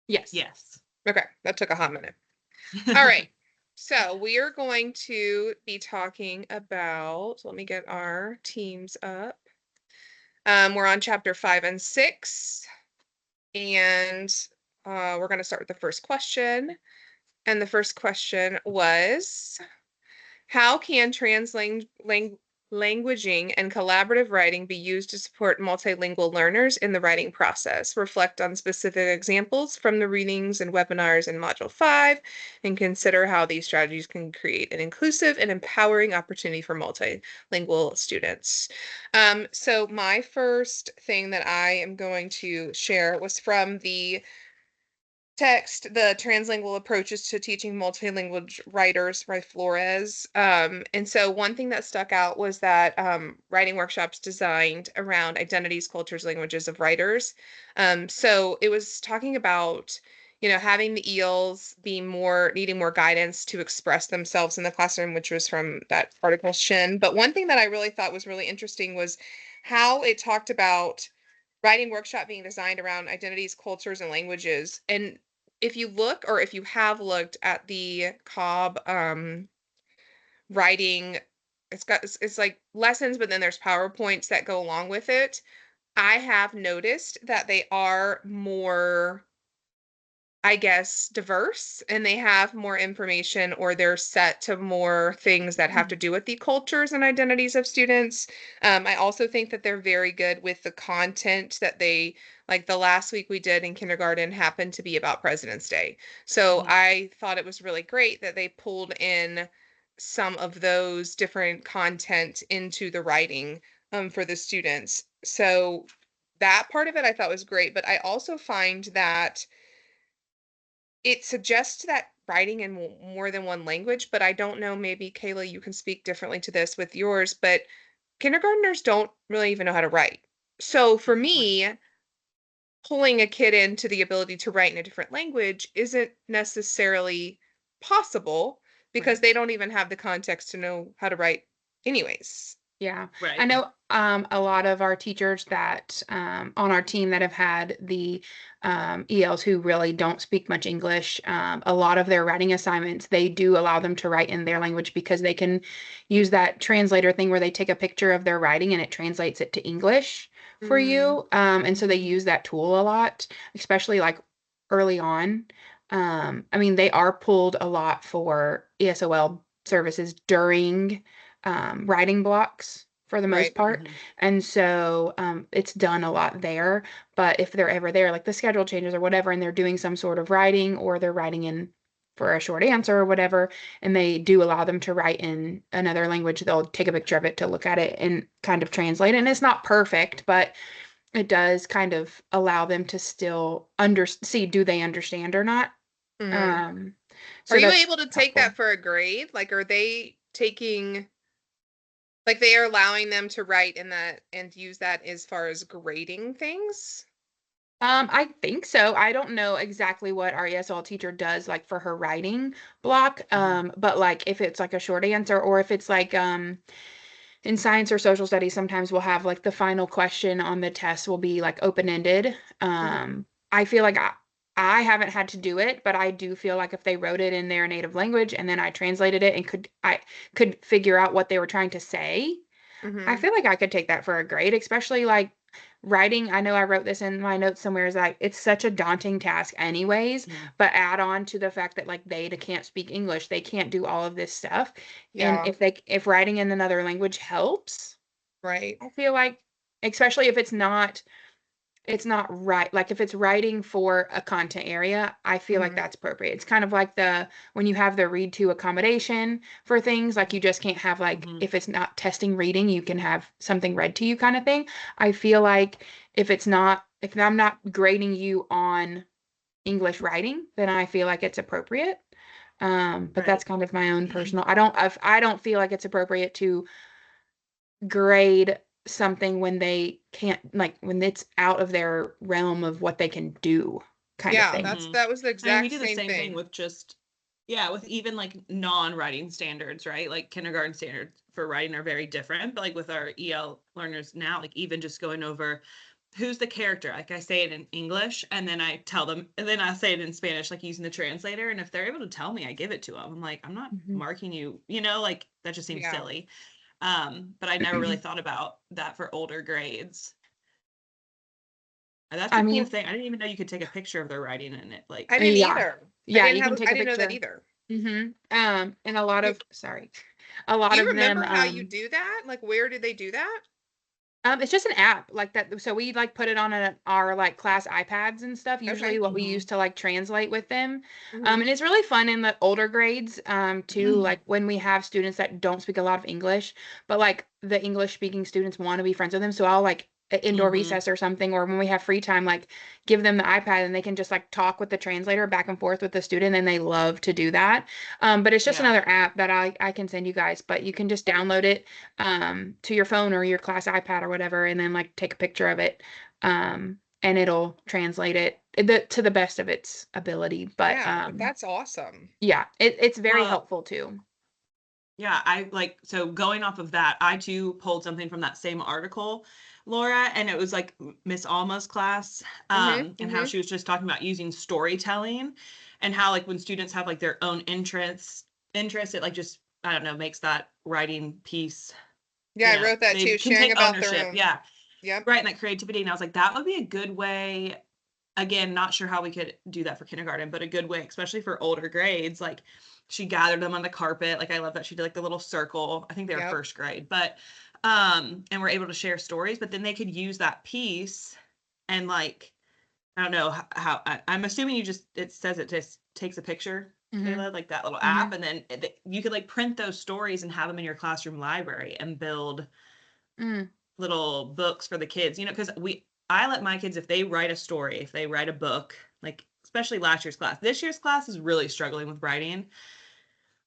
Yes. Yes. Okay, that took a hot minute. All right. So we are going to be talking about, let me get our teams up. We're on chapter 5 and 6, and we're going to start with the first question. And the first question was, how can languaging and collaborative writing be used to support multilingual learners in the writing process? Reflect on specific examples from the readings and webinars in Module 5, and consider how these strategies can create an inclusive and empowering opportunity for multilingual students. So my first thing that I am going to share was from the text, the Translingual Approaches to Teaching Multilingual Writers by Flores. And so one thing that stuck out was that writing workshops designed around identities, cultures, languages of writers. So it was talking about, having the ELs needing more guidance to express themselves in the classroom, which was from that article Shin. But one thing that I really thought was really interesting was how it talked about writing workshop being designed around identities, cultures, and languages. And if you look, or if you have looked at the Cobb writing, it's like lessons, but then there's PowerPoints that go along with it. I have noticed that they are more, I guess, diverse, and they have more information, or they're set to more things that have to do with the cultures and identities of students. I also think that they're very good with the content that like the last week we did in kindergarten happened to be about President's Day. So I thought it was really great that they pulled in some of those different content into the writing for the students. So that part of it I thought was great, but I also find that it suggests that writing in more than one language, but I don't know, maybe Kayla, you can speak differently to this with yours, but kindergartners don't really even know how to write. So for me, pulling a kid into the ability to write in a different language isn't necessarily possible because they don't even have the context to know how to write anyways. Yeah. Right. I know a lot of our teachers that on our team that have had the ELs who really don't speak much English, a lot of their writing assignments, they do allow them to write in their language because they can use that translator thing where they take a picture of their writing and it translates it to English for you. And so they use that tool a lot, especially like early on. I mean, they are pulled a lot for ESOL services during writing blocks for the most Right. part. And so it's done a lot there. But if they're ever there, like the schedule changes or whatever, and they're doing some sort of writing or they're writing in for a short answer or whatever, and they do allow them to write in another language, they'll take a picture of it to look at it and kind of translate it. And it's not perfect, but it does kind of allow them to still see do they understand or not. Mhm. Um, Are so you that's able to take helpful. that for a grade? Like, are they taking, like, they are allowing them to write in that and use that as far as grading things? I think so. I don't know exactly what our ESL teacher does like for her writing block. But like if it's like a short answer or if it's like in science or social studies, sometimes we'll have like the final question on the test will be like open-ended. I feel like I haven't had to do it, but I do feel like if they wrote it in their native language and then I translated it and I could figure out what they were trying to say, I Mm-hmm. feel like I could take that for a grade, especially like writing. I know I wrote this in my notes somewhere is like it's such a daunting task anyways, but add on to the fact that like they can't speak English, they can't do all of this stuff. And Yeah, if writing in another language helps, right. I feel like especially if it's not right. Like if it's writing for a content area, I feel like Mm-hmm. that's appropriate. It's kind of like when you have the read to accommodation for things, like you just can't have like if it's not testing reading, you can have something read to you kind of thing. I feel like if I'm not grading you on English writing, then I feel like it's appropriate. But Right. that's kind of my own personal. I don't feel like it's appropriate to grade something when they can't like when it's out of their realm of what they can do kind of Yeah, thing. that was the I mean, we exact do the same same thing thing. with with even like non-writing standards, right? Like kindergarten standards for writing are very different, but like with our EL learners now, like even just going over who's the character? Like I say it in English and then I tell them, and then I say it in Spanish, like using the translator. And if they're able to tell me, I give it to them. I'm like, I'm not Mhm. marking you, like that just seems Yeah. silly. But I never really thought about that for older grades. And that's I a cool mean, thing. I didn't even know you could take a picture of their writing in it. Like, I didn't yeah. either. Yeah, you can take I a didn't know that picture. either. And a lot You- of, sorry, a lot Do you of them, remember how you do that? Like, where did they do that? it's just an app like that. So we like put it on our like class iPads and stuff. Okay. Usually what we Mhm. use to like translate with them. Mhm. And it's really fun in the older grades, too, Mhm. like when we have students that don't speak a lot of English, but like the English speaking students want to be friends with them. So I'll like at indoor Mhm. recess or something, or when we have free time, like give them the iPad and they can just like talk with the translator back and forth with the student, and they love to do that. But it's just Yeah. another app that I can send you guys, but you can just download it to your phone or your class iPad or whatever, and then like take a picture of it, and it'll translate it to the best of its ability. But Yeah, that's awesome. yeah, it's very Well, helpful too. yeah, I like, so going off of that, I too pulled something from that same article, Laura, and it was like Miss Alma's class, Mhm. and how Mhm. she was just talking about using storytelling and how like when students have like their own interests, it like just, I don't know, makes that writing piece, Yeah, I wrote that they too. can Sharing take about their ownership. own. Yeah. Yep. Right. And that creativity. And I was like, that would be a good way. Again, not sure how we could do that for kindergarten, but a good way, especially for older grades. Like she gathered them on the carpet. Like I love that she did like the little circle. I think they were Yep. first grade, but and we're able to share stories, but then they could use that piece and like, I don't know how I'm assuming you just, it says it just takes a picture, Mhm. Kayla, like that little Mhm. app, and then you could like print those stories and have them in your classroom library and build Mm. little books for the kids, because I let my kids, if they write a story, if they write a book, like especially last year's class. This year's class is really struggling with writing.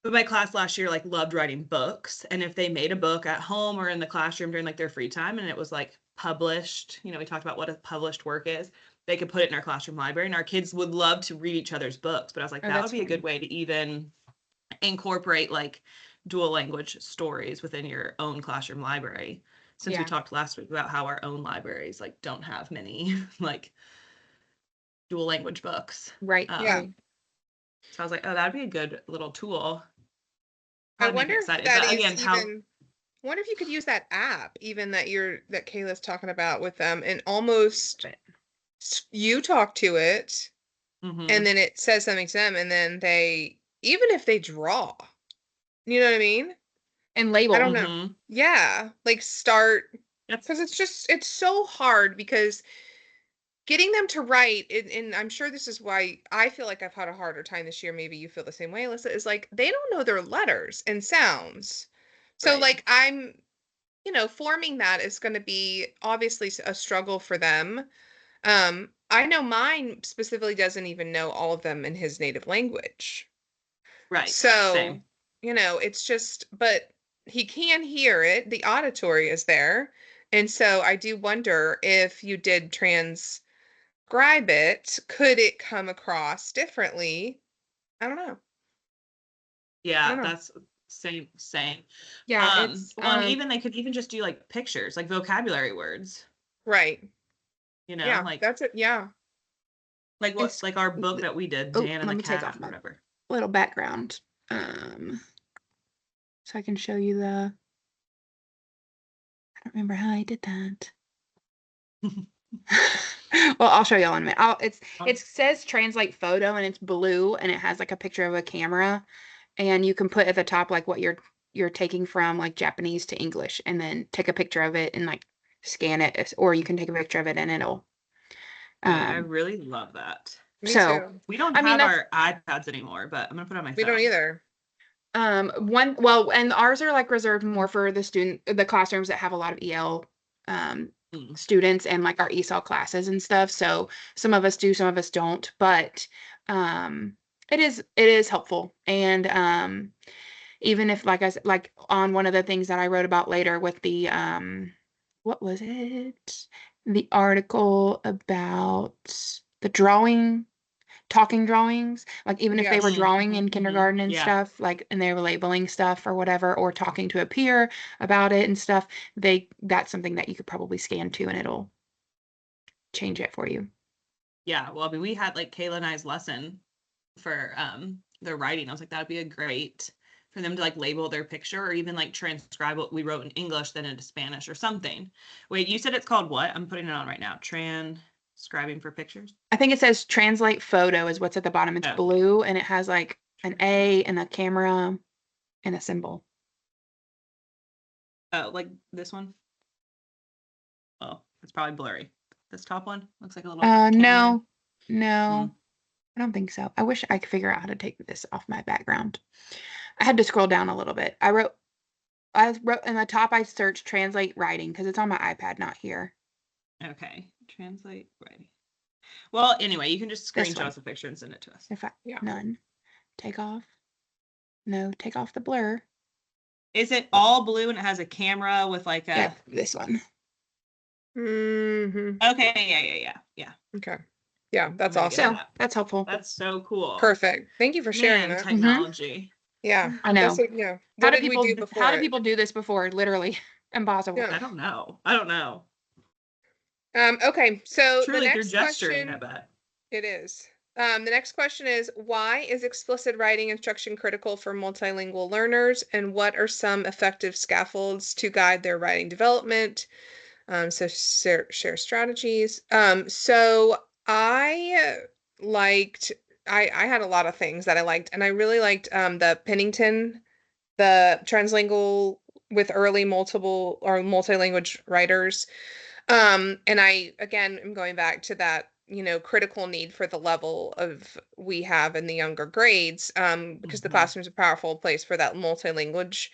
But my class last year like loved writing books. And if they made a book at home or in the classroom during like their free time and it was like published, we talked about what a published work is, they could put it in our classroom library and our kids would love to read each other's books. But I was like, Oh, that would that's be a good fun. way to even incorporate like dual language stories within your own classroom library, since we Yeah. talked last week about how our own libraries like don't have many like dual language books. Right. Yeah. So I was like, oh, that'd be a good little tool. I Probably make them wonder if excited, that but is again, how even. I wonder if you could use that app even that Kayla's talking about with them, and almost you talk to it and Mhm. then it says something to them, and then they, even if they draw, you know what I mean? And I label. don't know. Mhm. Yeah, like start, That's because it's so hard because getting them to write, and I'm sure this is why I feel like I've had a harder time this year. Maybe you feel the same way, Alyssa, is like they don't know their letters and sounds. So right. like forming that is going to be obviously a struggle for them. I know mine specifically doesn't even know all of them in his native language. Right. So, Same. it's just, but he can hear it. The auditory is there. And so I do wonder if you did transcribe it, could it come across differently? I don't know. I Yeah, don't know. that's same. Yeah, it's Well, and even they could even just do like pictures, like vocabulary words, Right. Yeah, like that's it. Yeah. like what it's like our book that we did, oh, Dan and let the me take off Cat or my whatever. little background. So I can show you I don't remember how I did that. Well, I'll show y'all in a minute. It says translate photo and it's blue and it has like a picture of a camera, and you can put at the top like what you're taking from like Japanese to English, and then take a picture of it and like scan it, or you can take a picture of it and it'll I um really love that. Me so too. We don't I mean have that's our iPads anymore, but I'm gonna put it on my We don't phone. either. one well, and ours are like reserved more for the classrooms that have a lot of EL Mm. students and like our ESOL classes and stuff. So some of us do, some of us don't, but um it is helpful. And even if, like I said, like on one of the things that I wrote about later with the what was it? The article about the talking drawings, like even if they were Yes. drawing in kindergarten and Yeah. stuff, like, and they were labeling stuff or whatever, or talking to a peer about it and stuff, that's something that you could probably scan to, and change it for you. Yeah, well, I mean, we had like Kayla and I's lesson for their writing. I was like, that'd be a great for them to like label their picture or even like transcribe what we wrote in English then into Spanish or something. Wait, you said it's called what? I'm putting it on right now. Transcribing for pictures. I think it says translate photo is what's at the bottom. It's Oh. blue and it has like an A and a camera and a symbol. Oh, like this one? Oh, it's probably blurry. This top one looks like a little camera. No, no, Hmm. I don't think so. I wish I could figure out how to take this off my background. I had to scroll down a little bit. I wrote in the top, I searched translate writing because it's on my iPad, not here. Okay, translate writing. Well, anyway, you can just This screenshot one. us a picture and send it to us. If I, Yeah. none. Take off. No, take off the blur. Is it all blue and it has a camera with like a? Yeah, this one. Mm-hmm. Okay, yeah. Okay. Yeah, that's Very awesome. good. So that's helpful. That's so cool. Perfect. Thank you for sharing Man, that. technology. Yeah. I know. That's what, yeah. How What do did people we do before? How do it? people do this before? Literally impossible. Yeah. I don't know. Okay, so Truly the through next gesturing, question, I bet. it is. The next question is, why is explicit writing instruction critical for multilingual learners, and what are some effective scaffolds to guide their writing development? So share strategies. So I liked, I had a lot of things that I liked, and I really liked the Pennington, the translingual with early multiple or multilanguage writers. And I, again, am going back to that, critical need for the level of we have in the younger grades, because the Mhm. classroom is a powerful place for that multilanguage.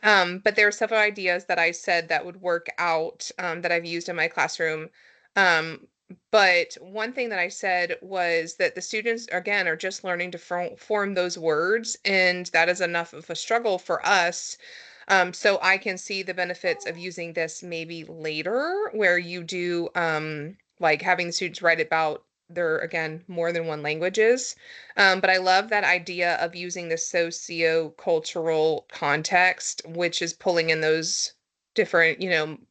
But there are several ideas that I said that would work out, that I've used in my classroom. Um, but one thing that I said was that the students, again, are just learning to form those words, and that is enough of a struggle for us. So I can see the benefits of using this maybe later, where you do like having the students write about their, again, more than one languages. But I love that idea of using the socio-cultural context, which is pulling in those different,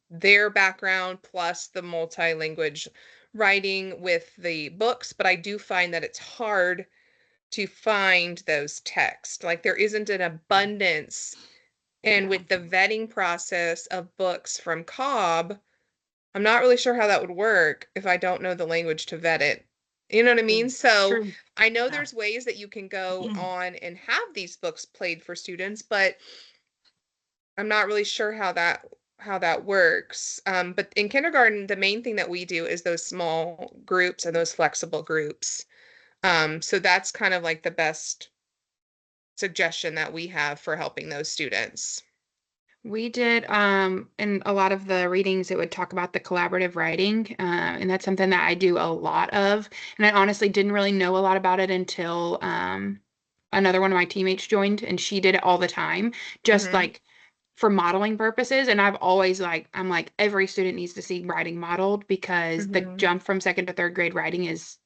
their background plus the multi-language writing with the books. But I do find that it's hard to find those texts. Like there isn't an abundance. And Yeah. with the vetting process of books from Cobb, I'm not really sure how that would work if I don't know the language to vet it. You know what I mean? So True. I know Yeah. there's ways that you can go on and have these books played for students, but I'm not really sure how that works. But in kindergarten, the main thing that we do is those small groups and those flexible groups. So that's kind of like the best suggestion that we have for helping those students. We did in a lot of the readings it would talk about the collaborative writing, and that's something that I do a lot of. And I honestly didn't really know a lot about it until another one of my teammates joined, and she did it all the time, just Mhm. like for modeling purposes. And I've always I'm like every student needs to see writing modeled because the Mhm. jump from second to third grade writing is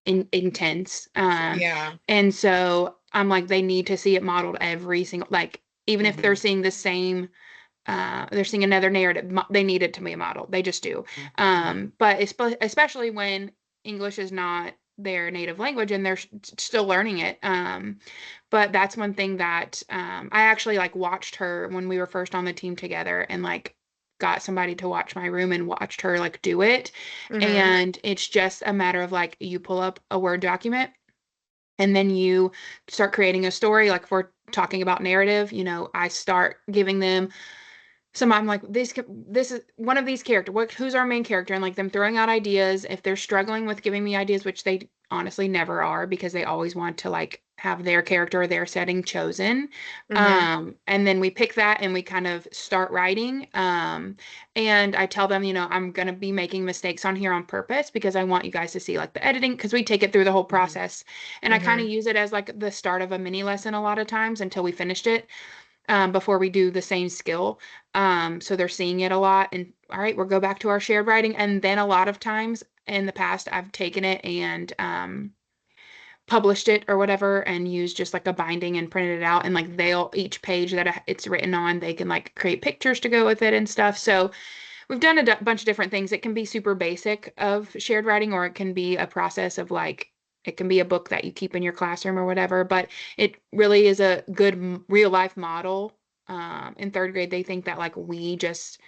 intense. Yeah. And so I'm like, they need to see it modeled every single, like, even if they're Mhm. seeing the same, they're seeing another narrative, they need it to be modeled. They just do. Mhm. But especially when English is not their native language and they're still learning it. But that's one thing that I actually like watched her when we were first on the team together and like got somebody to watch my room and watched her like do it. Mhm. And it's just a matter of like you pull up a Word document and then you start creating a story. Like if we're talking about narrative, I start giving them some. I'm like, this is one of these character. Who's our main character? And like them throwing out ideas. If they're struggling with giving me ideas, which they honestly never are because they always want to like have their character or their setting chosen. Mhm. And then we pick that and we kind of start writing. And I tell them, I'm gonna be making mistakes on here on purpose because I want you guys to see like the editing because we take it through the whole process. And I kind of Mhm. use it as like the start of a mini lesson a lot of times until we finished it, before we do the same skill. So they're seeing it a lot. And all right, we'll go back to our shared writing. And then a lot of times in the past, I've taken it and published it or whatever and used just like a binding and printed it out. And like each page that it's written on, they can like create pictures to go with it and stuff. So we've done a bunch of different things. It can be super basic of shared writing, or it can be a process of like, it can be a book that you keep in your classroom or whatever, but it really is a good real life model. In third grade, they think that like we just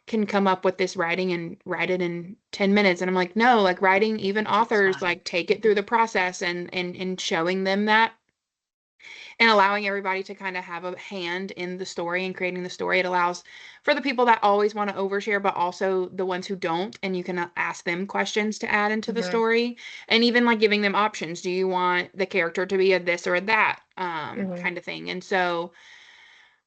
can come up with this writing and write it in 10 minutes. And I'm like, no, like writing, even It takes authors, time. like take it through the process and showing them that and allowing everybody to kind of have a hand in the story and creating the story. It allows for the people that always want to overshare, but also the ones who don't, and you can ask them questions to add into the Mhm. story, and even like giving them options. Do you want the character to be a this or a that Mhm. kind of thing? And so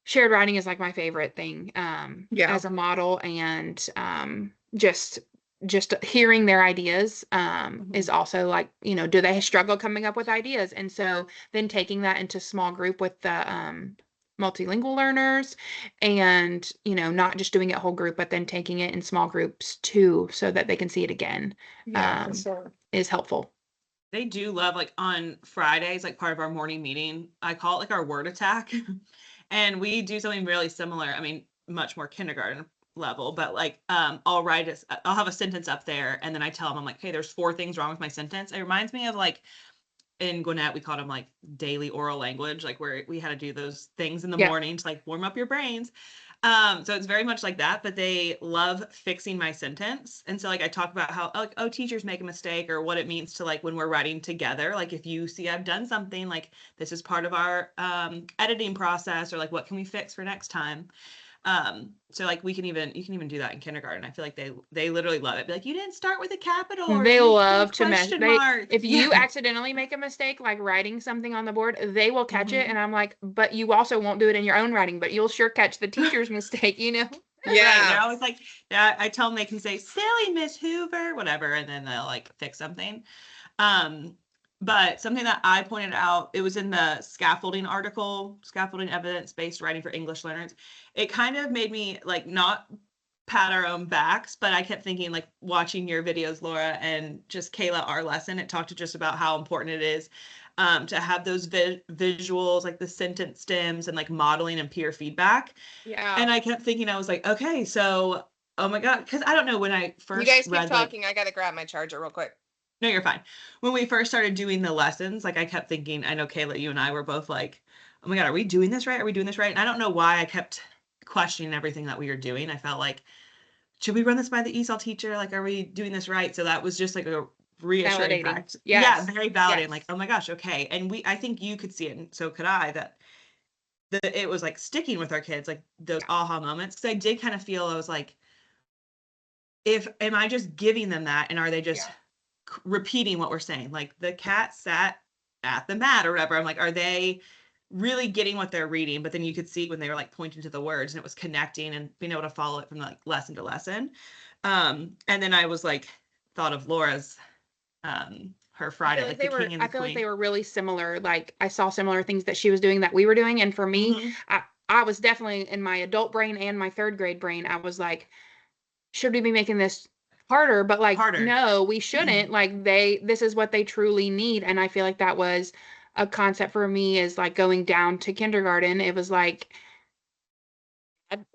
shared writing is like my favorite thing Yeah. as a model, and just hearing their ideas is Mhm. also like, do they struggle coming up with ideas? And so then taking that into small group with the multilingual learners, and not just doing it whole group, but then taking it in small groups too, so that they can see it again, Yeah, for sure. is helpful. They do love, like, on Fridays, like, part of our morning meeting, I call it, like, our word attack, and we do something really similar. I mean, much more kindergarten level, but, like, I'll have a sentence up there, and then I tell them, I'm like, "Hey, there's 4 things wrong with my sentence." It reminds me of, like, in Gwinnett, we called them, like, daily oral language, like, where we had to do those things in the Yeah. morning to, like, warm up your brains. So it's very much like that, but they love fixing my sentence. And so like I talk about how like, oh, teachers make a mistake, or what it means to like when we're writing together. Like if you see I've done something, like this is part of our editing process, or like what can we fix for next time? So like you can even do that in kindergarten. I feel like they literally love it. Be like, you didn't start with a capital, or They you didn't put a love to mess. question mark. If Yeah. you accidentally make a mistake, like writing something on the board, they will catch it. Mhm. And I'm like, but you also won't do it in your own writing, but you'll sure catch the teacher's mistake. Right. They're Yeah. always like, yeah, I tell them they can say silly Miss Hoover, whatever, and then they'll like fix something. Um, but something that I pointed out, it was in the scaffolding article, scaffolding evidence-based writing for English learners. It kind of made me like not pat our own backs, but I kept thinking like watching your videos, Laura, and just Kayla, our lesson, it talked just about how important it is to have those visuals, like the sentence stems and like modeling and peer feedback. Yeah. And I kept thinking, I was like, okay, so, oh my God, because I don't know when I You first guys keep read like, talking. I gotta grab my charger real quick. no, you're fine. When we first started doing the lessons, like I kept thinking, I know Kayla, you and I were both like, oh my God, are we doing this right? Are we doing this right? And I don't know why I kept questioning everything that we were doing. I felt like, should we run this by the ESOL teacher? Like, are we doing this right? So that was just like a reassuring Validating. fact. Yeah, Yes. very validating. Like, Yes. oh my gosh, okay. And I think you could see it, and so could I, that it was like sticking with our kids, like those Yeah. aha moments. Because I did kind of feel, I was like, if am I just giving them that, and are they just Yeah. repeating what we're saying? Like the cat sat at the mat or whatever. I'm like, are they really getting what they're reading? But then you could see when they were like pointing to the words and it was connecting and being able to follow it from like lesson to lesson. And then I was like, thought of Laura's her Friday, like the king and I the feel like they queen. were really similar. Like I saw similar things that she was doing that we were doing. And for me, Hmm. I was definitely in my adult brain and my third grade brain, I was like, should we be making this harder? But like, Harder. no, we shouldn't. Like this is what they truly need. And I feel like that was a concept for me, is like going down to kindergarten. It was like,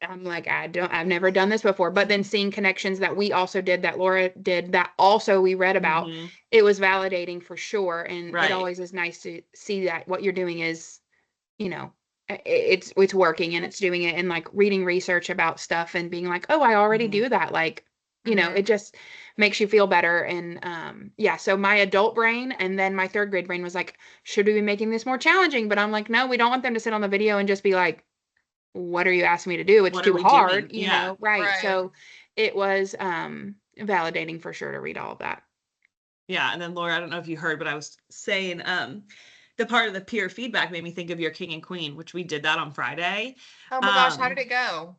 I'm like, I've never done this before. But then seeing connections that we also did, that Laura did, that also we read about, Hmm. it was validating for sure. And it Right. always is nice to see that what you're doing is, you know, it's working, and it's doing it, and like reading research about stuff and being like, oh, I already Hmm. do that. Like, Mhm. it just makes you feel better. And yeah, so my adult brain and then my third grade brain was like, should we be making this more challenging? But I'm like, no, we don't want them to sit on the video and just be like, what are you asking me to do? It's What are too we doing? hard, Yeah. right? Right. So it was validating for sure to read all of that. Yeah. And then Laura, I don't know if you heard, but I was saying, the part of the peer feedback made me think of your king and queen, which we did that on Friday. Oh my gosh, how did Um, it go?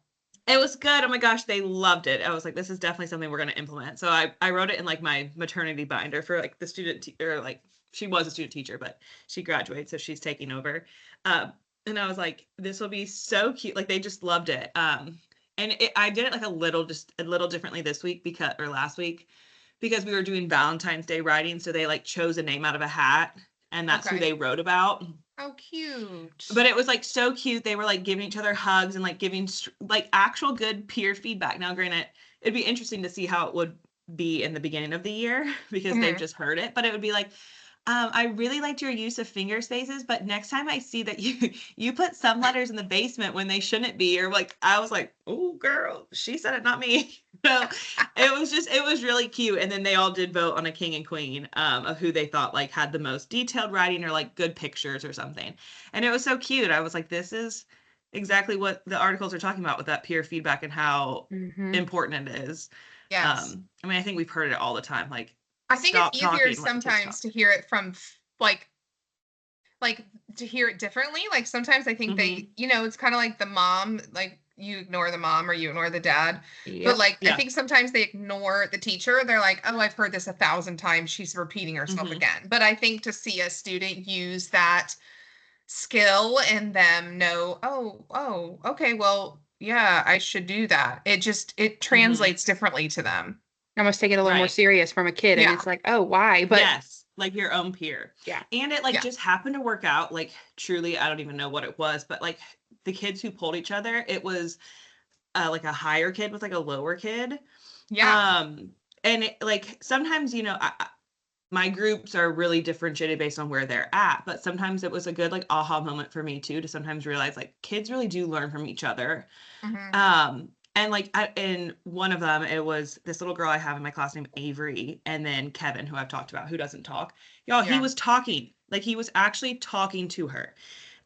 it was good. Oh my gosh, they loved it. I was like, this is definitely something we're going to implement. So I wrote it in like my maternity binder for like the or like she was a student teacher, but she graduated, so she's taking over. And I was like, this will be so cute. Like they just loved it. And I did it like just a little differently this week or last week, because we were doing Valentine's Day writing. So they like chose a name out of a hat, and that's who Okay. they wrote about. Oh, cute. But it was like so cute. They were like giving each other hugs and like giving like actual good peer feedback. Now, granted, it'd be interesting to see how it would be in the beginning of the year because they've just heard it. But it would be like, I really liked your use of finger spaces, but next time I see that you put some letters in the basement when they shouldn't be, or like I was like, oh girl, she said it, not me. So it was really cute. And then they all did vote on a king and queen of who they thought like had the most detailed writing or like good pictures or something. And it was so cute. I was like, this is exactly what the articles are talking about with that peer feedback and how important it is. Yes. I mean, I think we've heard it all the time. Like, I think stop it's easier talking, let the kids sometimes talk. to hear it from like to hear it differently. Like sometimes I think they, it's kind of like the mom, like you ignore the mom or you ignore the dad. But Yep. like I Yeah. think sometimes they ignore the teacher. They're like, oh, I've heard this 1,000 times. She's repeating herself again. But I think to see a student use that skill and them know, oh, okay, well, yeah, I should do that. It translates differently to them. Almost take it a little more Right. serious from a kid, and Yeah. it's like, oh, why? But Yes, like your own peer. yeah, And it like Yeah. just happened to work out. Like truly, I don't even know what it was, but like the kids who pulled each other, it was like a higher kid with like a lower kid. Yeah. And it, like sometimes, my groups are really differentiated based on where they're at, but sometimes it was a good like aha moment for me too to sometimes realize like kids really do learn from each other. And like in one of them, it was this little girl I have in my class named Avery, and then Kevin, who I've talked about, who doesn't talk. Y'all, he Yeah. was talking, like he was actually talking to her.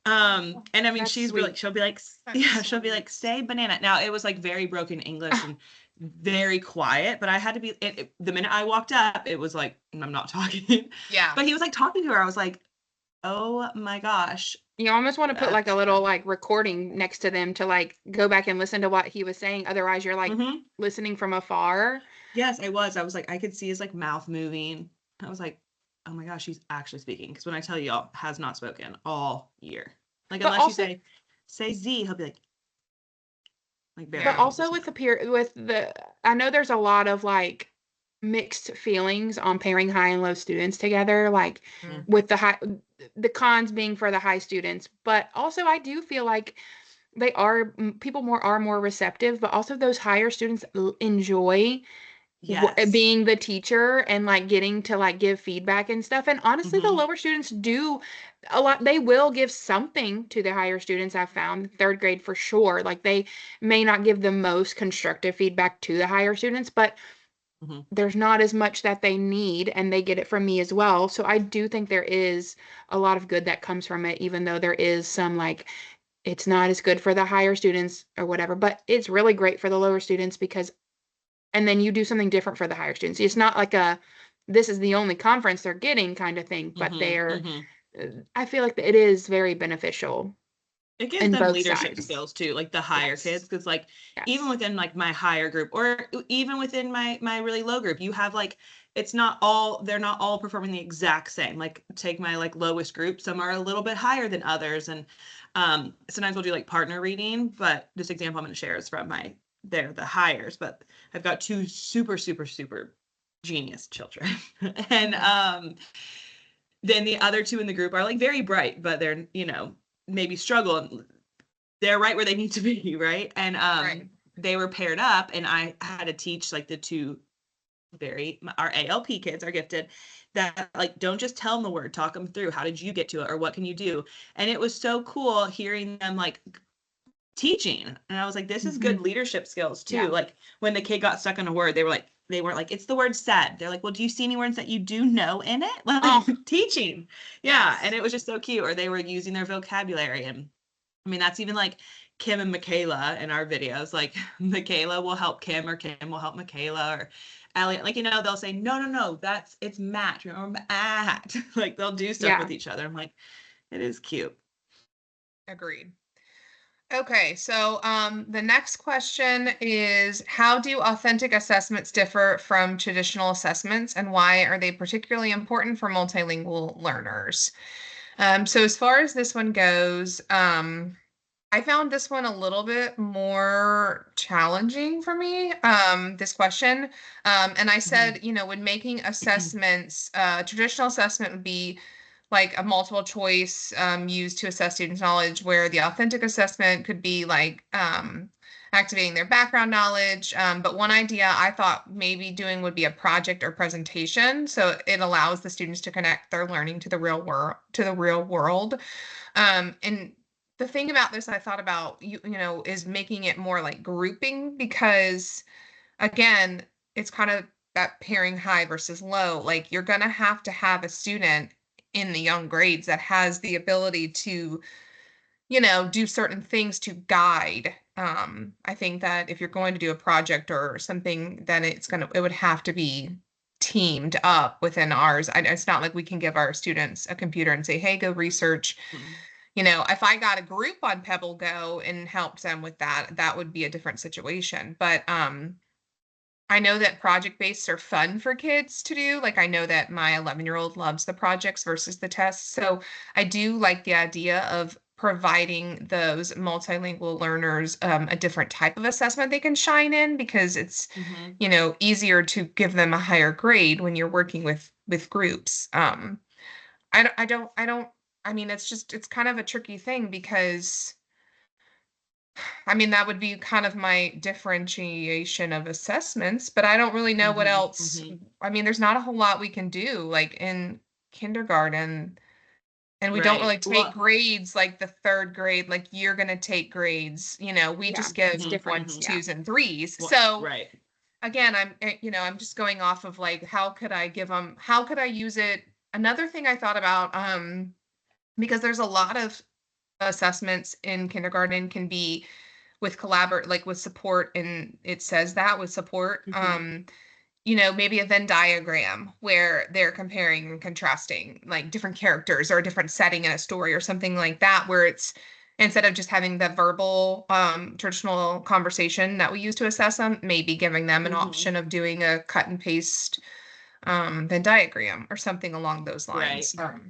And I mean, That's she'll be like, That's she'll be like, say banana. Now it was like very broken English and very quiet, but I had to be, the minute I walked up, it was like, I'm not talking. Yeah. But he was like talking to her. I was like, oh my gosh. you almost want to put like a That's little like recording next to them to like go back and listen to what he was saying. Otherwise, you're like listening from afar. Yes, I was like, I could see his like mouth moving. I was like, oh my gosh, he's actually speaking. Because when I tell y'all, has not spoken all year. Like But unless also, you say Z, he'll be like barely. but also with I know there's a lot of like mixed feelings on pairing high and low students together, like with the cons being for the high students, but also I do feel like people are more receptive, but also those higher students enjoy Yes. being the teacher and like getting to like give feedback and stuff. And honestly, the lower students do a lot. They will give something to the higher students. I've found third grade for sure. Like they may not give the most constructive feedback to the higher students, but there's not as much that they need, and they get it from me as well. So I do think there is a lot of good that comes from it, even though there is some like it's not as good for the higher students or whatever, but it's really great for the lower students because and then you do something different for the higher students. It's not like this is the only conference they're getting kind of thing, but I feel like it is very beneficial. It gives in them both leadership sides. skills too, like the higher Yes. kids, because like even Yes. within like my higher group or even within my really low group, you have like they're not all performing the exact same. Like take my like lowest group, some are a little bit higher than others, and sometimes we'll do like partner reading. But this example I'm going to share is from they're the hires, but I've got two super super super genius children, and then the other two in the group are like very bright, but they're maybe struggle and they're right where they need to be, right? And Right. they were paired up, and I had to teach like the two our ALP kids are gifted that like don't just tell them the word, talk them through how did you get to it or what can you do. And it was so cool hearing them like teaching, and I was like, this is good leadership skills too. Yeah. Like when the kid got stuck on a word, they weren't like, it's the word said. They're like, well, do you see any words that you do know in it? Like teaching. Yeah. Yes. And it was just so cute. Or they were using their vocabulary. And I mean, that's even like Kim and Michaela in our videos. Like Michaela will help Kim or Kim will help Michaela, or Elliot. Like, they'll say, no, it's Matt or Matt. Like they'll do stuff with each other. I'm like, it is cute. Agreed. Okay, so the next question is, how do authentic assessments differ from traditional assessments, and why are they particularly important for multilingual learners? So as far as this one goes, I found this one a little bit more challenging for me, this question. And I said, when making assessments, traditional assessment would be like a multiple choice used to assess students' knowledge, where the authentic assessment could be like activating their background knowledge. But one idea I thought maybe doing would be a project or presentation. So it allows the students to connect their learning to the real world. And the thing about this I thought about, is making it more like grouping, because again, it's kind of that pairing high versus low. Like you're going to have a student in the young grades that has the ability to, do certain things to guide. I think that if you're going to do a project or something, then it would have to be teamed up within ours. It's not like we can give our students a computer and say, hey, go research. If I got a group on Pebble Go and helped them with that, that would be a different situation. But I know that project-based are fun for kids to do. Like I know that my 11-year-old loves the projects versus the tests. So I do like the idea of providing those multilingual learners a different type of assessment they can shine in, because it's, easier to give them a higher grade when you're working with groups. I mean, it's kind of a tricky thing, because I mean, that would be kind of my differentiation of assessments, but I don't really know what else. I mean, there's not a whole lot we can do like in kindergarten, and we don't Right. really take Well, grades like the third grade, like you're going to take grades, we Yeah, just give it's different. ones, Yeah. twos, and threes. well, So right. again, I'm just going off of like, how could I use it? Another thing I thought about, because there's a lot of assessments in kindergarten can be with like with support, and it says that with support, maybe a Venn diagram where they're comparing and contrasting like different characters or a different setting in a story or something like that, where it's instead of just having the verbal traditional conversation that we use to assess them, maybe giving them an option of doing a cut and paste Venn diagram or something along those lines. Right.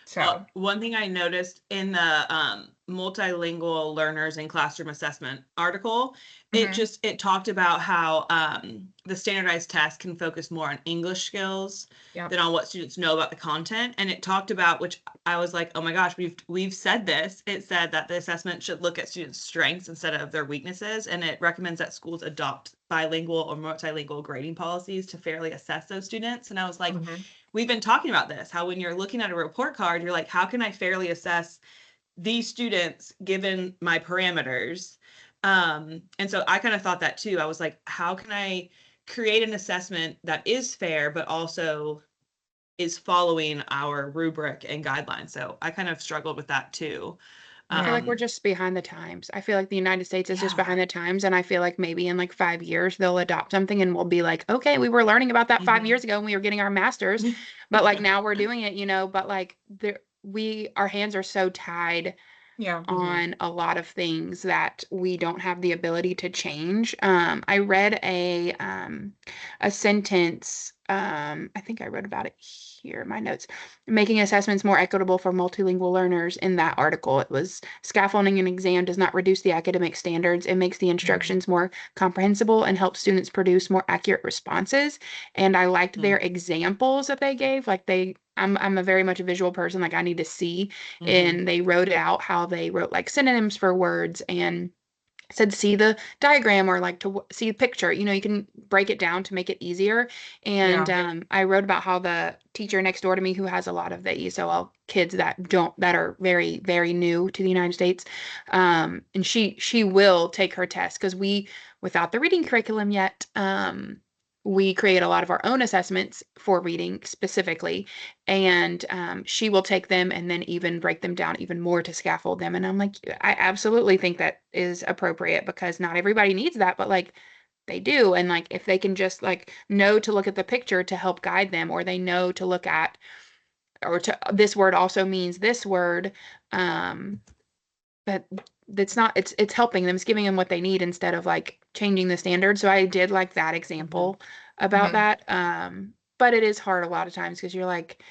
So One thing I noticed in the multilingual learners in classroom assessment article, it talked about how the standardized test can focus more on English skills than on what students know about the content. And it talked about, which I was like, oh my gosh, we've said this. It said that the assessment should look at students' strengths instead of their weaknesses, and it recommends that schools adopt bilingual or multilingual grading policies to fairly assess those students. And I was like, we've been talking about this, how when you're looking at a report card, you're like, how can I fairly assess these students given my parameters? And so I kind of thought that too. I was like, how can I create an assessment that is fair, but also is following our rubric and guidelines? So I kind of struggled with that too. I feel like we're just behind the times. I feel like the United States is just behind the times, and I feel like maybe in like 5 years they'll adopt something and we'll be like, okay, we were learning about that 5 years ago when we were getting our masters, but like now we're doing it, but like our hands are so tied on a lot of things that we don't have the ability to change. I read a sentence, I think I wrote about it here in my notes, making assessments more equitable for multilingual learners. In that article, it was scaffolding an exam does not reduce the academic standards. It makes the instructions more comprehensible and helps students produce more accurate responses. And I liked their examples that they gave. Like I'm a very much a visual person. Like I need to see, and they wrote out how they wrote like synonyms for words and said see the diagram or like to see the picture. You can break it down to make it easier. And I wrote about how the teacher next door to me, who has a lot of the ESOL kids that are very, very new to the United States, and she will take her test, because without the reading curriculum yet, we create a lot of our own assessments for reading specifically, and she will take them and then even break them down even more to scaffold them. And I'm like, I absolutely think that is appropriate, because not everybody needs that, but like they do. And like if they can just like know to look at the picture to help guide them, or they know to look at, or to this word also means this word, but it's helping them, it's giving them what they need instead of like changing the standard. So I did like that example about that. But it is hard a lot of times, because you're like,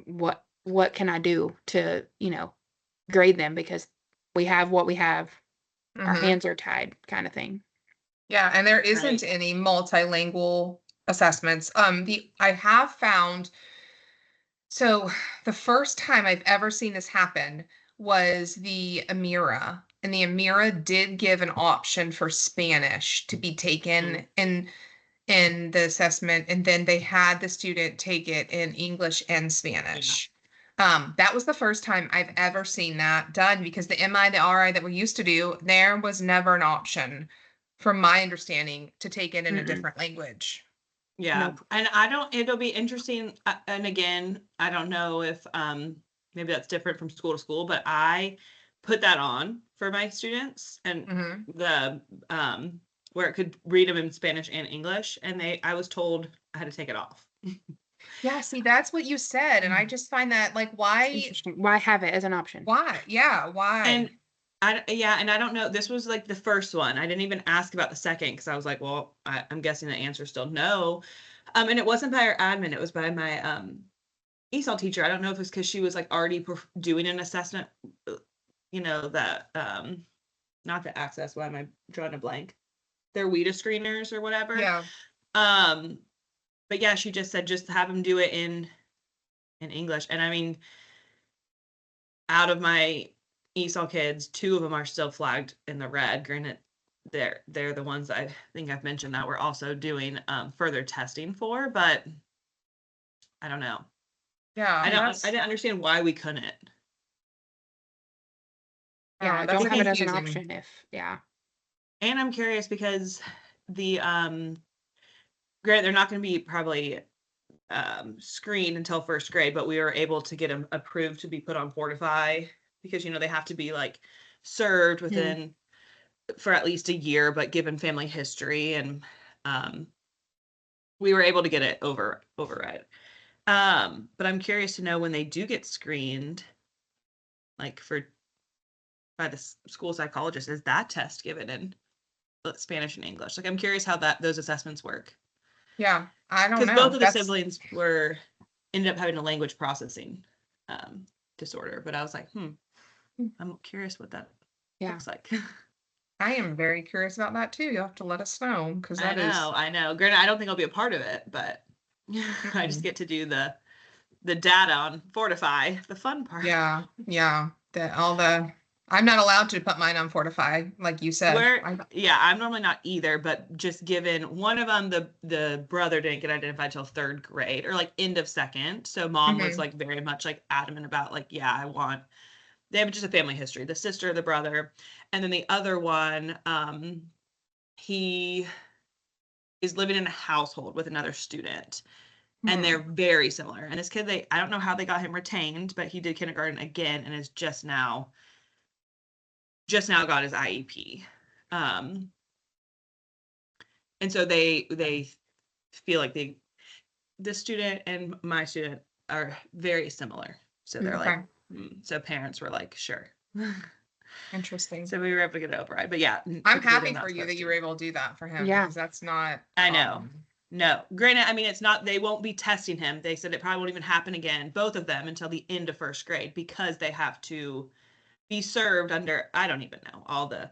what can I do to, grade them, because we have what we have. Our hands are tied, kind of thing. Yeah, and there isn't any multilingual assessments. I have found, so the first time I've ever seen this happen was the Amira and the Amira did give an option for Spanish to be taken in the assessment, and then they had the student take it in English and Spanish. That was the first time I've ever seen that done, because the MI, the RI that we used to do, there was never an option, from my understanding, to take it in a Mm-mm. different language. Yeah. Nope. And it'll be interesting. And again, I don't know if maybe that's different from school to school, but I put that on for my students, and Mhm. the where it could read them in Spanish and English, and I was told I had to take it off. Yeah, see, that's what you said, and I just find that, like, why? Interesting. Why have it as an option? Why? Yeah, why? And and I don't know. This was like the first one. I didn't even ask about the second because I was like, well, I'm guessing the answer is still no. And it wasn't by our admin. It was by my ESOL teacher. I don't know if it's because she was like already doing an assessment. That not the access. Why am I drawing a blank? They're WIDA screeners or whatever. Yeah. But yeah, she just said just have them do it in English. And I mean, out of my ESOL kids, 2 of them are still flagged in the red. Granted, they're the ones I think I've mentioned that we're also doing further testing for, but I don't know. Yeah, I didn't understand why we couldn't. Yeah, that's don't have it as an confusing. option if, yeah. And I'm curious because the granted, they're not going to be probably screened until first grade, but we were able to get them approved to be put on Fortify because they have to be like served within for at least a year, but given family history, and we were able to get it override. But I'm curious to know when they do get screened, like by the school psychologist, is that test given in Spanish and English? Like, I'm curious how those assessments work. Yeah, I don't Because know. both of the siblings ended up having a language processing disorder, but I was like, I'm curious what that looks like. I am very curious about that too. You'll have to let us know, because I know. Granted, I don't think I'll be a part of it, but I just Mhm. get to do the data on Fortify, the fun part. Yeah, I'm not allowed to put mine on Fortify, like you said. I'm normally not either, but just given one of them, the brother didn't get identified till 3rd grade or like end of 2nd. So mom was like very much like adamant about like, yeah, they have just a family history, the sister, the brother. And then the other one, he is living in a household with another student. And they're very similar. And this kid, I don't know how they got him retained, but he did kindergarten again and is just now got his IEP. And so they feel like the student and my student are very similar. So they're like, so parents were like, sure. Interesting. So we were able to get it override. But yeah, I'm happy for you that you were able to do that for him, Yeah. because that's not. I know. No, granted, I mean, it's not, they won't be testing him. They said it probably won't even happen again, both of them, until the end of 1st grade, because they have to be served under, I don't even know, all the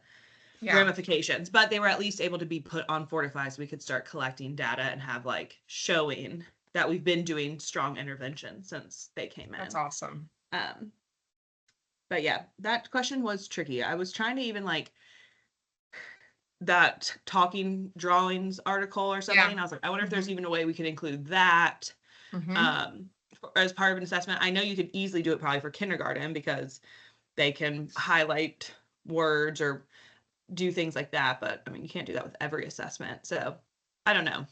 ramifications, but they were at least able to be put on Fortify so we could start collecting data and have like showing that we've been doing strong intervention since they came in. That's awesome. But yeah, that question was tricky. I was trying to even like that talking drawings article or something. Yeah. I was like, I wonder if there's even a way we could include that as part of an assessment. I know you could easily do it probably for kindergarten because they can highlight words or do things like that, but I mean, you can't do that with every assessment. So I don't know.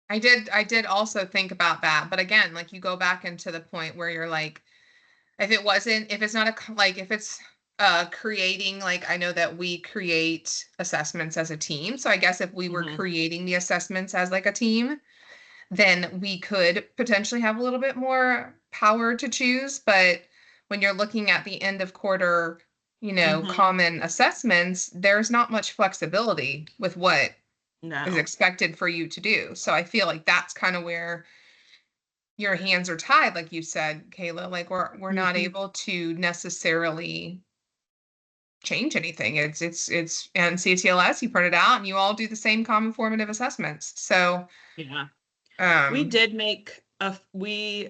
I did also think about that, but again, like, you go back into the point where you're like, if it's not if it's creating, like, I know that we create assessments as a team. So I guess if we were creating the assessments as like a team, then we could potentially have a little bit more power to choose. But when you're looking at the end of quarter, common assessments, there's not much flexibility with what is expected for you to do. So I feel like that's kind of where your hands are tied, like you said, Kayla. Like, we're not able to necessarily change anything. It's and CTLS, you print it out and you all do the same common formative assessments. So we did make we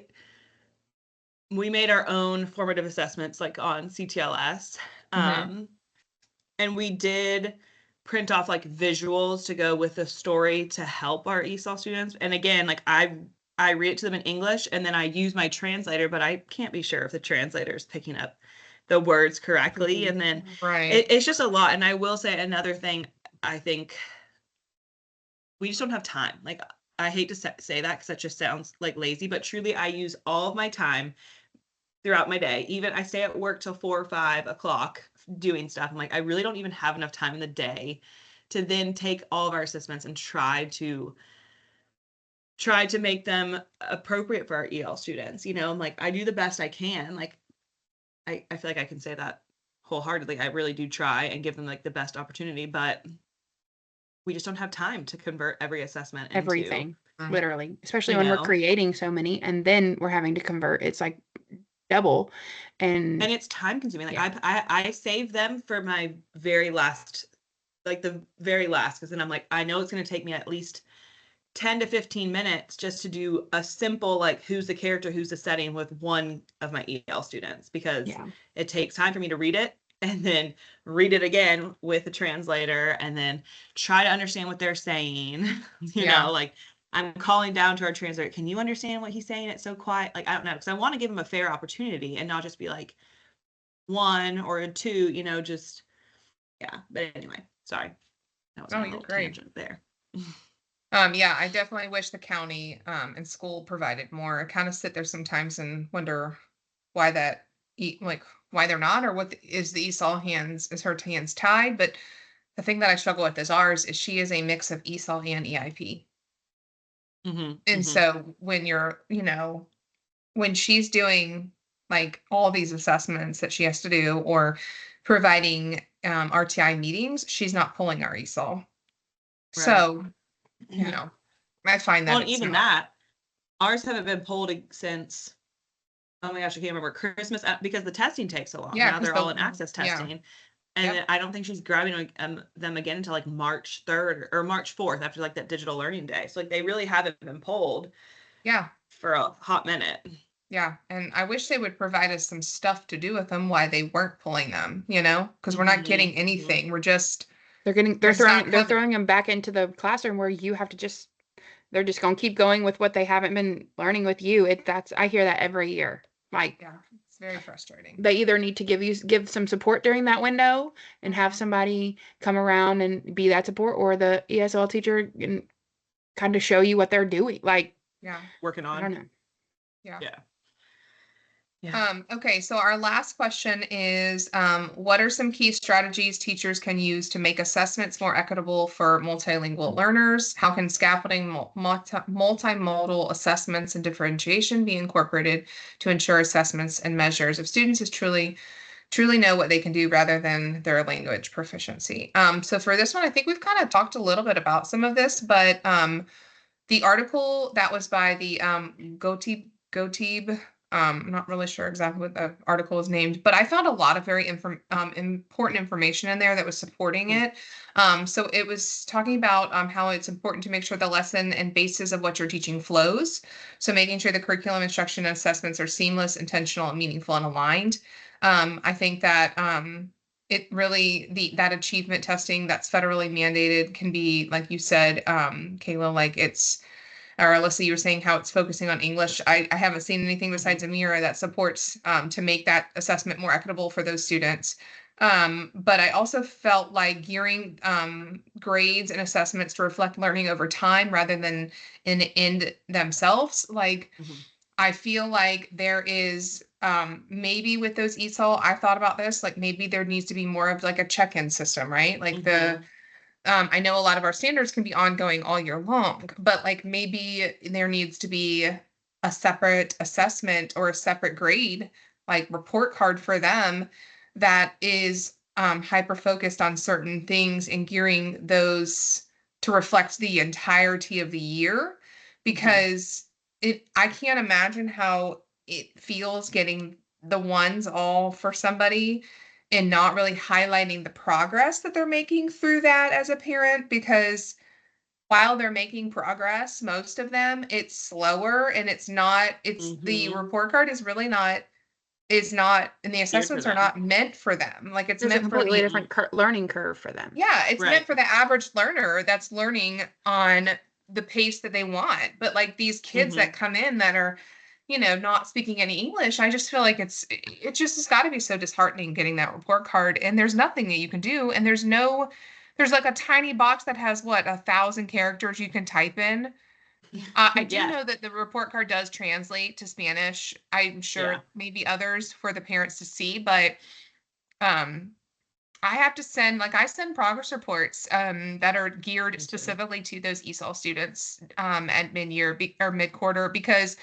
made our own formative assessments like on CTLS. And we did print off like visuals to go with the story to help our ESOL students. And again, like I read it to them in English and then I use my translator, but I can't be sure if the translator is picking up the words correctly. And then Right. it's just a lot. And I will say another thing, I think we just don't have time. Like, I hate to say that because that just sounds like lazy, but truly, I use all of my time throughout my day. Even I stay at work till 4 or 5 o'clock doing stuff. I'm like, I really don't even have enough time in the day to then take all of our assessments and try to make them appropriate for our EL students. You know, I'm like, I do the best I can. Like, I feel like I can say that wholeheartedly. I really do try and give them like the best opportunity, but we just don't have time to convert every assessment into Everything, literally, especially you when we're know? creating so many and then we're having to convert. It's like double. And And it's time consuming. Like yeah. I save them for my very last, like the very last, because then I'm like, I know it's going to take me at least 10 to 15 minutes just to do a simple, like, who's the character, who's the setting with one of my EL students, because Yeah. it takes time for me to read it and then read it again with a translator and then try to understand what they're saying. You Yeah. know, like I'm calling down to our translator, can you understand what he's saying? It's so quiet. Like, I don't know, because I want to give him a fair opportunity and not just be like one or a two, you know, just, yeah. But anyway, sorry. That was Oh, my you're little great. tangent there. Yeah, I definitely wish the county and school provided more. I kind of sit there sometimes and wonder why that like why they're not, or is the ESOL hands is her hands tied. But the thing that I struggle with is ours is she is a mix of ESOL and EIP. Mm-hmm, And mm-hmm. so when when she's doing like all these assessments that she has to do or providing RTI meetings, she's not pulling our ESOL. Right. So, I find Well, that and it's even not. that, ours haven't been pulled since, oh my gosh, I can't remember, Christmas, because the testing takes so long. Yeah, Now because they're all in access yeah, testing. And yep, then I don't think she's grabbing them again until like March 3rd or March 4th after like that digital learning day. So like they really haven't been pulled yeah, for a hot minute. yeah. And I wish they would provide us some stuff to do with them while they weren't pulling them, because we're not Mm-hmm, getting mm-hmm. anything. They're They're just not they're coming. throwing them back into the classroom where you have to just they're just gonna keep going with what they haven't been learning with you. I hear that every year. Like Yeah, it's very frustrating. they either need to give some support during that window and have Mhm. somebody come around and be that support, or the ESL teacher can kind of show you what they're doing. Like, Yeah, Working I on. don't know. yeah. Yeah. Yeah. Okay, so our last question is, what are some key strategies teachers can use to make assessments more equitable for multilingual learners? How can scaffolding, multimodal assessments and differentiation be incorporated to ensure assessments and measures of students is truly know what they can do rather than their language proficiency? So for this one, I think we've kind of talked a little bit about some of this, but the article that was by the Gotib, I'm not really sure exactly what the article is named, but I found a lot of very important information in there that was supporting it. So it was talking about how it's important to make sure the lesson and basis of what you're teaching flows. So making sure the curriculum, instruction, and assessments are seamless, intentional, and meaningful and aligned. I think that it really that achievement testing that's federally mandated can be, like you said, Kayla, like it's, or Alyssa, you were saying how it's focusing on English. I haven't seen anything besides Amira that supports to make that assessment more equitable for those students. But I also felt like gearing grades and assessments to reflect learning over time rather than in the end themselves. Like, Mm-hmm. I feel like there is maybe with those ESOL, I thought about this, like maybe there needs to be more of like a check-in system, right? Like Mm-hmm. I know a lot of our standards can be ongoing all year long, but like maybe there needs to be a separate assessment or a separate grade, like report card for them that is hyper focused on certain things and gearing those to reflect the entirety of the year, Mm-hmm. because I can't imagine how it feels getting the ones all for somebody and not really highlighting the progress that they're making through that as a parent, because while they're making progress, most of them, it's slower and it's not, it's the Mm-hmm. report card is really not is not, and the Geared for assessments are them. not meant for them. Like it's There's a meant for completely the, different learning curve for them. yeah, it's meant Right. for the average learner that's learning on the pace that they want. But like these kids that come in that are, not speaking any English, I just feel like it just has got to be so disheartening getting that report card, and there's nothing that you can do, and there's like a tiny box that has what, 1,000 characters you can type in. I do Yeah. know that the report card does translate to Spanish. I'm sure Yeah. maybe others for the parents to see, but um I have to send, like, I send progress reports that are geared Me too. specifically to those ESOL students at mid-year or mid-quarter, because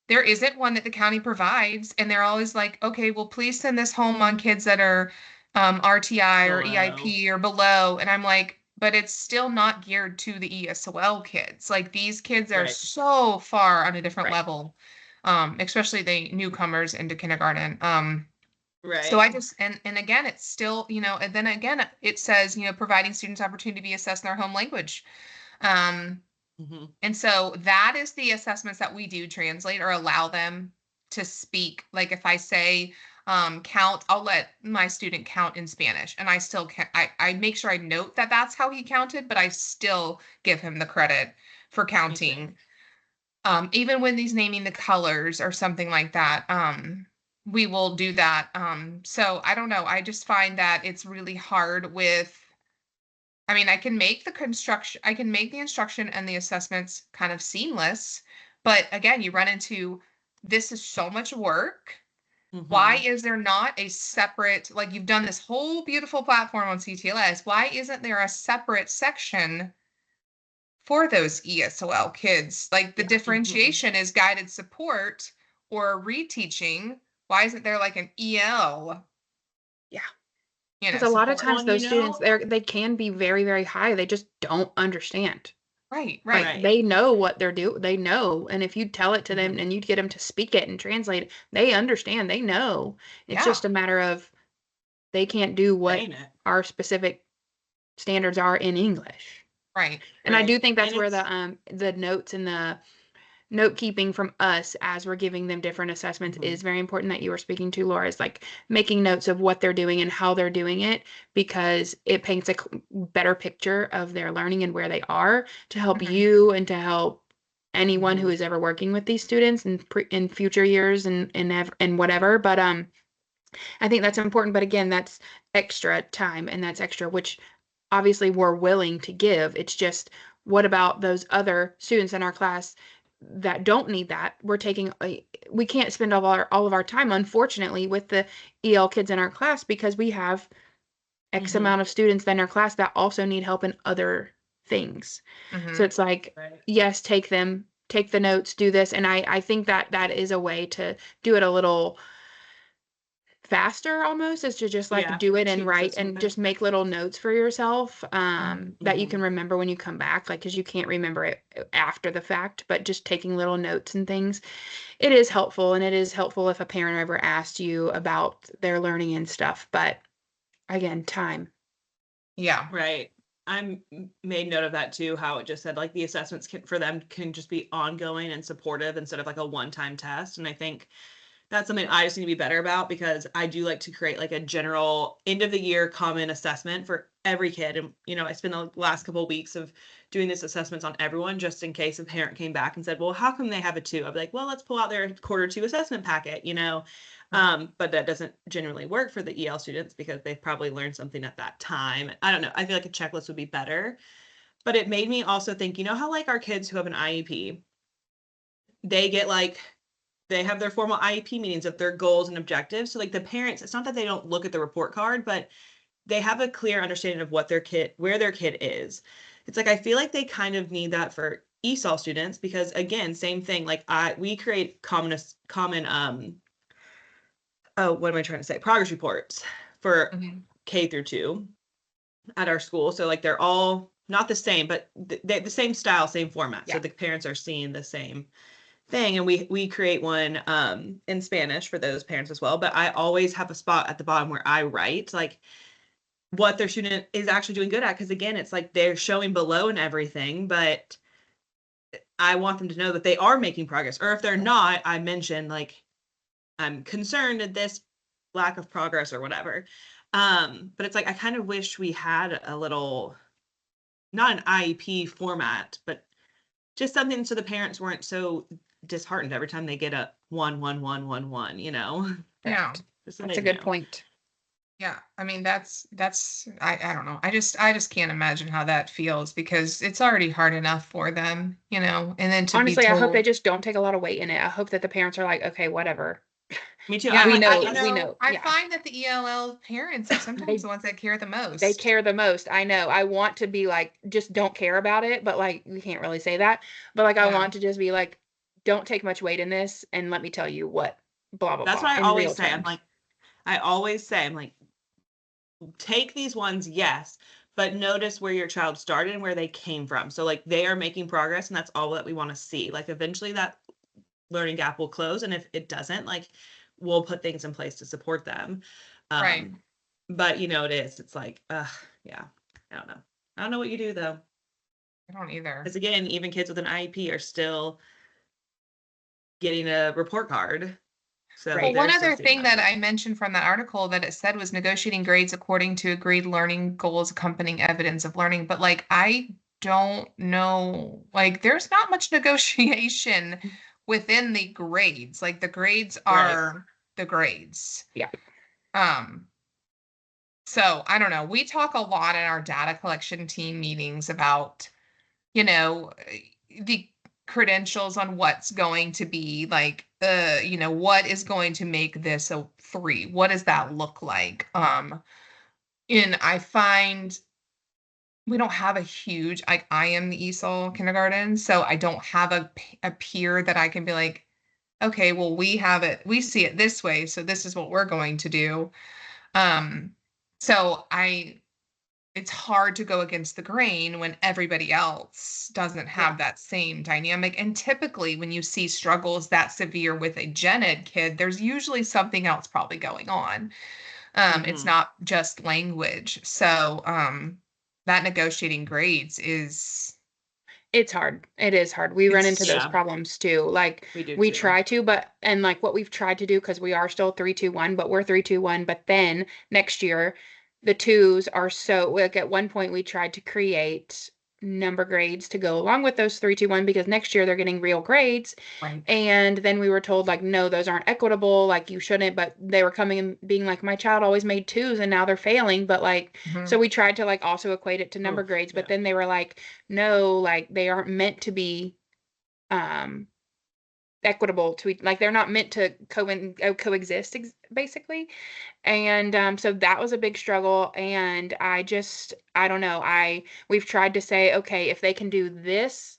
there isn't one that the county provides, and they're always like, okay, well, please send this home on kids that are RTI or Below. EIP or below. And I'm like, but it's still not geared to the ESOL kids. Like these kids are Right. so far on a different Right. level, especially the newcomers into kindergarten. Right. So I just, and again, it's still, and then again, it says, providing students opportunity to be assessed in their home language. Mhm. And so that is the assessments that we do translate or allow them to speak. Like if I say count, I'll let my student count in Spanish, and I still can, I make sure I note that that's how he counted, but I still give him the credit for counting. Even when he's naming the colors or something like that, we will do that. So I don't know. I just find that it's really hard with, I mean, I can make the instruction and the assessments kind of seamless, but again, you run into, this is so much work. Why Mhm. is there not a separate, like you've done this whole beautiful platform on CTLS, why isn't there a separate section for those ESOL kids? Like the Yeah. differentiation is guided support or reteaching. Why isn't there like an EL? Yeah. You know, Because a lot of support. times Well, those students, they can be very, very high. They just don't understand. Right, Like right. they know what they're doing. They know. And if you tell it to them Mhm. and you get them to speak it and translate it, they understand. They know. It's Yeah, just a matter of they can't do what Saying it. our specific standards are in English. right. And I do Right. think that's And where it's the notes and the note keeping from us as we're giving them different assessments Mhm. is very important that you were speaking to, Laura, is like making notes of what they're doing and how they're doing it, because it paints a better picture of their learning and where they are to help Mhm. you and to help anyone who Mhm. is ever working with these students in future years and whatever. But I think that's important. But again, that's extra time and that's extra, which obviously we're willing to give. It's just, what about those other students in our class that don't need that? We can't spend all of our time, unfortunately, with the EL kids in our class because we have X Mhm. amount of students in our class that also need help in other things. So Mhm. it's like, Right. yes, take the notes, do this. And I think that that is a way to do it a little faster, almost, is to just like Yeah. do it and Keep the write system and moving. just make little notes for yourself that you can Mhm. remember when you come back, like because you can't remember it after the fact, but just taking little notes and things, it is helpful. And it is helpful if a parent ever asked you about their learning and stuff, but again, time. Yeah. Right. Made note of that too, how it just said like the assessments for them can just be ongoing and supportive instead of like a one-time test. And I think that's something I just need to be better about, because I do like to create like a general end of the year common assessment for every kid. And, I spent the last couple of weeks of doing this assessments on everyone, just in case a parent came back and said, well, how come they have a 2? I'd be like, well, let's pull out their quarter 2 assessment packet. But that doesn't generally work for the EL students because they've probably learned something at that time. I don't know. I feel like a checklist would be better. But it made me also think, how like our kids who have an IEP, they get like they have their formal IEP meetings of their goals and objectives. So like the parents, it's not that they don't look at the report card, but they have a clear understanding of where their kid is. It's like I feel like they kind of need that for ESOL students, because again, same thing. Like we create common oh, what am I trying to say? Progress reports for Mhm. K through 2 at our school. So like they're all not the same, but the same style, same format. So Yeah. the parents are seeing the same thing, and we create one in Spanish for those parents as well. But I always have a spot at the bottom where I write like what their student is actually doing good at, because again, it's like they're showing below and everything, but I want them to know that they are making progress. Or if they're not, I mention like I'm concerned at this lack of progress or whatever. But it's like I kind of wish we had a little, not an IEP format, but just something so the parents weren't so disheartened every time they get a 1 1 1 1 1, you know? Yeah. Just so That's they a good knew. point. Yeah. I mean, that's I don't know. I just can't imagine how that feels because it's already hard enough for them, you know, and then to be Honestly, I hope they told, just don't take a lot of weight in it. I hope that the parents are like, okay, whatever. Me too. yeah, I'm We like, know, you we know, know. I Yeah. find that the ELL parents are sometimes the ones that care the most. They care the most. I know. I want to be like, just don't care about it, but like, we can't really say that. But like, I Yeah. want to just be like, don't take much weight in this, and let me tell you what, blah blah that's blah, what I in always real say. terms. I always say, I'm like, take these ones, yes, but notice where your child started and where they came from. So like they are making progress, and that's all that we want to see. Like eventually that learning gap will close, and if it doesn't, like we'll put things in place to support them. Right. But you know, it's like, yeah, I don't know. I don't know what you do though. I don't either. Because again, even kids with an IEP are still getting a report card. So Right. Well, one they're still other seeing thing that stuff. I mentioned from that article that it said was negotiating grades according to agreed learning goals accompanying evidence of learning. But like, I don't know, like, there's not much negotiation within the grades. Like, the grades Right. are the grades. Yeah. Um, so I don't know. We talk a lot in our data collection team meetings about, you know, the credentials on what's going to be like, you know, what is going to make this a 3? What does that look like? And I find we don't have a huge, like, I am the ESOL kindergarten, so I don't have a peer that I can be like, okay, well, we see it this way, so this is what we're going to do. Um, so it's hard to go against the grain when everybody else doesn't have Yeah. that same dynamic. And typically, when you see struggles that severe with a gen ed kid, there's usually something else probably going on. It's Mhm. not just language. So that negotiating grades is It's hard. It is hard. We run it's into those Yeah. problems too. Like We do we too. try to, but and like what we've tried to do because we are still 3-2-1, but we're 3-2-1. But then next year, the twos are so like at one point we tried to create number grades to go along with those 3-2-1 because next year they're getting real grades. right. And then we were told like, no, those aren't equitable. Like you shouldn't. But they were coming and being like, my child always made twos and now they're failing. But like, Mhm. so we tried to like also equate it to number Oof, grades. But yeah. then they were like, no, like they aren't meant to be um equitable to like they're not meant to coexist basically. And so that was a big struggle. And I don't know, we've tried to say, okay, if they can do this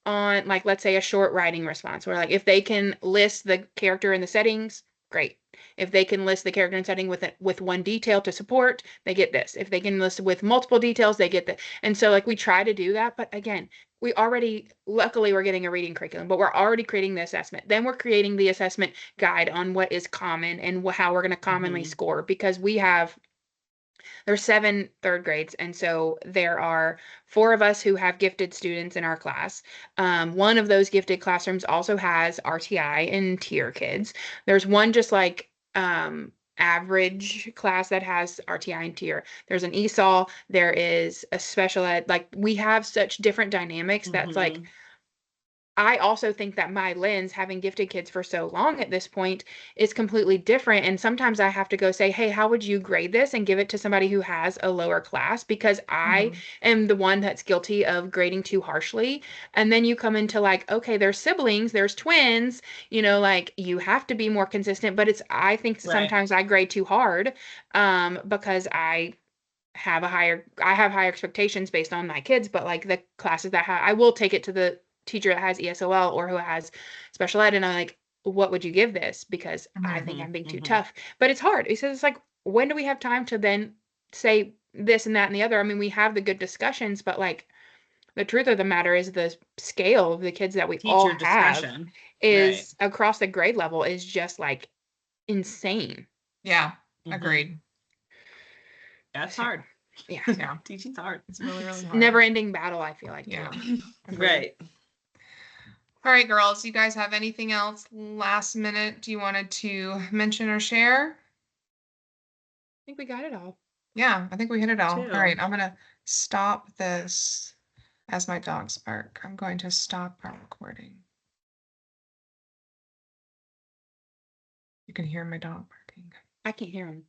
on like let's say a short writing response where like if they can list the character in the settings, great. If they can list the character and setting with one detail to support, they get this. If they can list with multiple details, they get that. And so like we try to do that, but again, we already luckily we're getting a reading curriculum, but we're already creating the assessment. Then we're creating the assessment guide on what is common and how we're going to commonly Mhm. score because there's 7 third grades, and so there are 4 of us who have gifted students in our class. One of those gifted classrooms also has RTI and tier kids. There's one just like average class that has RTI and tier. There's an ESOL. There is a special ed. Like we have such different dynamics that's like Mhm. I also think that my lens, having gifted kids for so long at this point, is completely different. And sometimes I have to go say, hey, how would you grade this and give it to somebody who has a lower class? Because I Mhm. am the one that's guilty of grading too harshly. And then you come into like, okay, there's siblings, there's twins, like you have to be more consistent. But I think Right. sometimes I grade too hard because I have higher expectations based on my kids, but like the classes that I will take it to the teacher that has ESOL or who has special ed, and I'm like, what would you give this? Because I think Mhm. I'm being too Mhm. tough. But it's hard. He says it's like, when do we have time to then say this and that and the other? I mean, we have the good discussions, but like the truth of the matter is the scale of the kids that we all Teacher have discretion. Right. is across the grade level is just like insane. Yeah, Mhm. agreed. That's So hard. yeah, Yeah, Teaching's hard. it's really, really it's hard. never ending battle, I feel like too. Yeah, agreed. Right. All right, girls, you guys have anything else last minute you wanted to mention or share? I think we got it all. Yeah, I think we hit it all. Too. All right, I'm gonna stop this as my dogs bark. I'm going to stop our recording. You can hear my dog barking. I can't hear them.